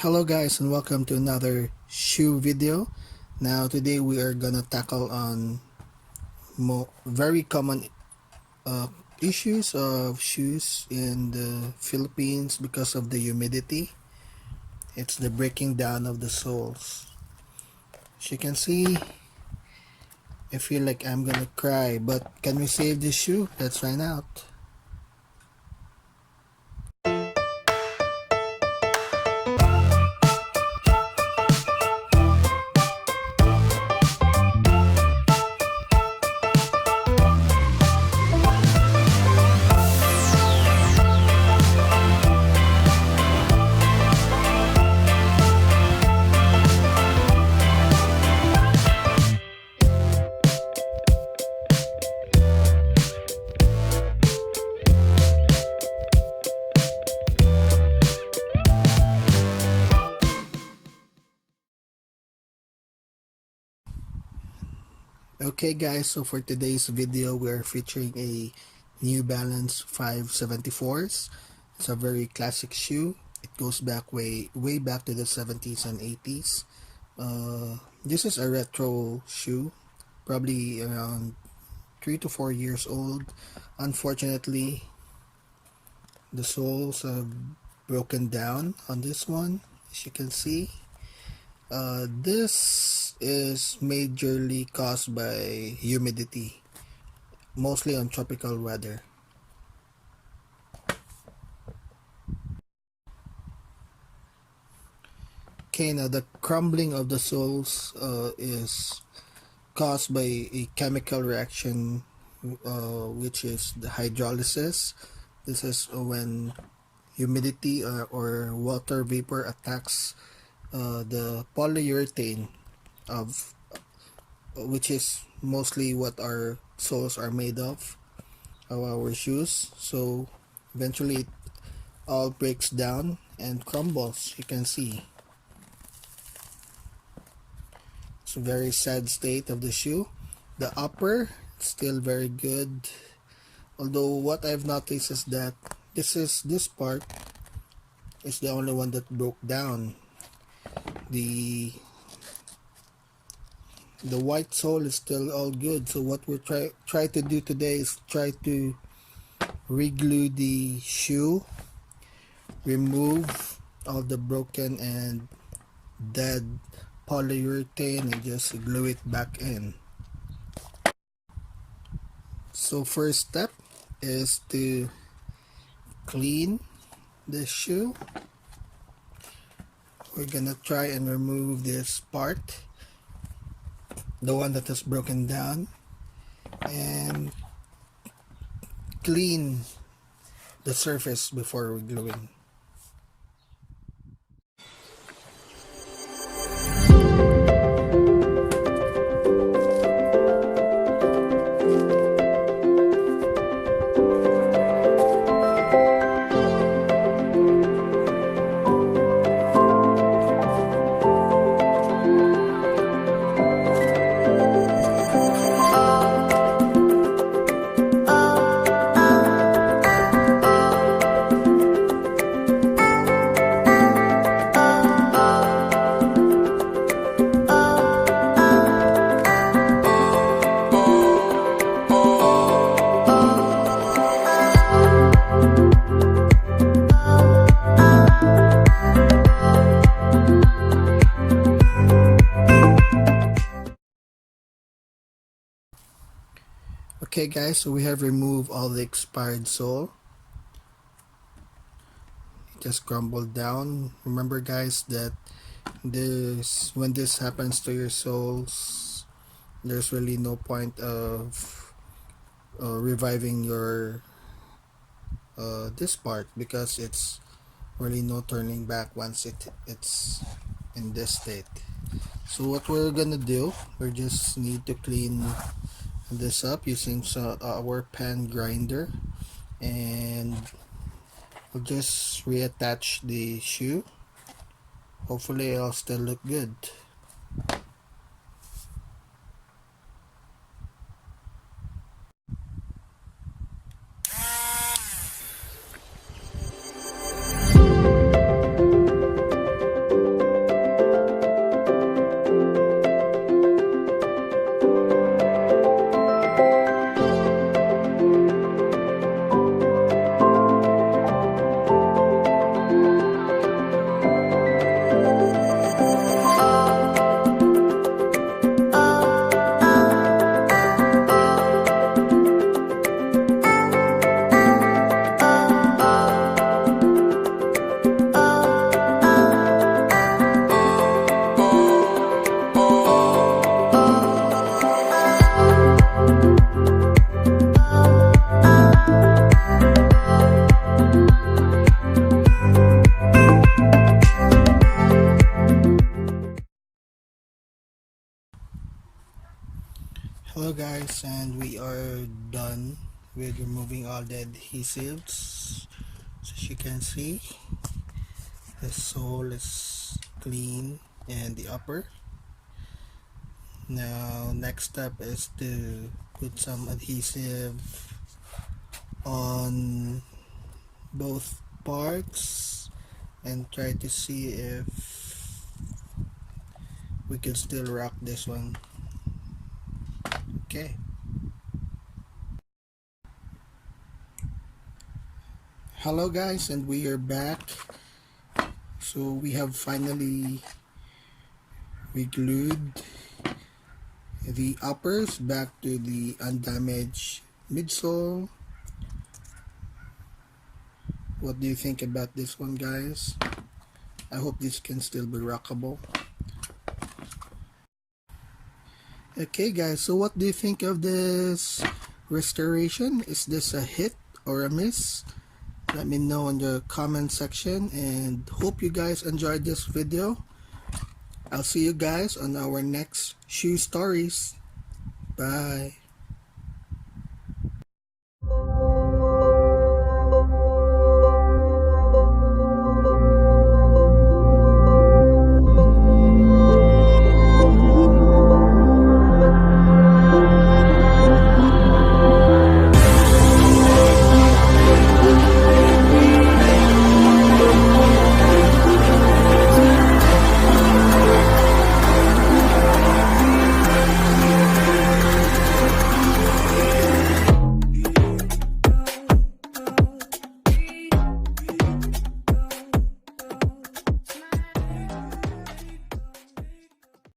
Hello guys and welcome to another shoe video. Now today we are gonna tackle on very common uh, issues of shoes in the Philippines because of the humidity. It's the breaking down of the soles. As you can see, I feel like I'm gonna cry, but can we save this shoe? Let's find out. Okay guys, so for today's video we're featuring a New Balance 574s. It's a very classic shoe. It goes back way back to the 70s and 80s. This is a retro shoe, probably around 3 to 4 years old. Unfortunately, the soles have broken down on this one, as you can see. This is majorly caused by humidity, mostly on tropical weather. Okay, now the crumbling of the soles is caused by a chemical reaction, which is the hydrolysis. This is when humidity or water vapor attacks the polyurethane of which is mostly what our soles are made of our shoes. So eventually it all breaks down and crumbles. You can see it's a very sad state of the shoe. The upper still very good, although what I've noticed is that this part is the only one that broke down. The white sole is still all good. So what we're try to do today is try to reglue the shoe, remove all the broken and dead polyurethane, and just glue it back in. So first step is to clean the shoe. We're gonna try and remove this part, the one that is broken down, and clean the surface before gluing. Okay guys, so we have removed all the expired sole. It just crumbled down. Remember guys that when this happens to your soles, there's really no point of reviving your this part, because it's really no turning back once it's in this state. So what we're gonna do, we just need to clean this up using our pen grinder, and we'll just reattach the shoe. Hopefully it'll still look good. Hello guys, and we are done with removing all the adhesives. So as you can see, the sole is clean and the upper. Now next step is to put some adhesive on both parts and try to see if we can still rock this one. Okay. Hello guys, and we are back. So we have finally re-glued the uppers back to the undamaged midsole. What do you think about this one, guys? I hope this can still be rockable. Okay guys, so what do you think of this restoration? Is this a hit or a miss? Let me know in the comment section, and hope you guys enjoyed this video. I'll see you guys on our next shoe stories. Bye.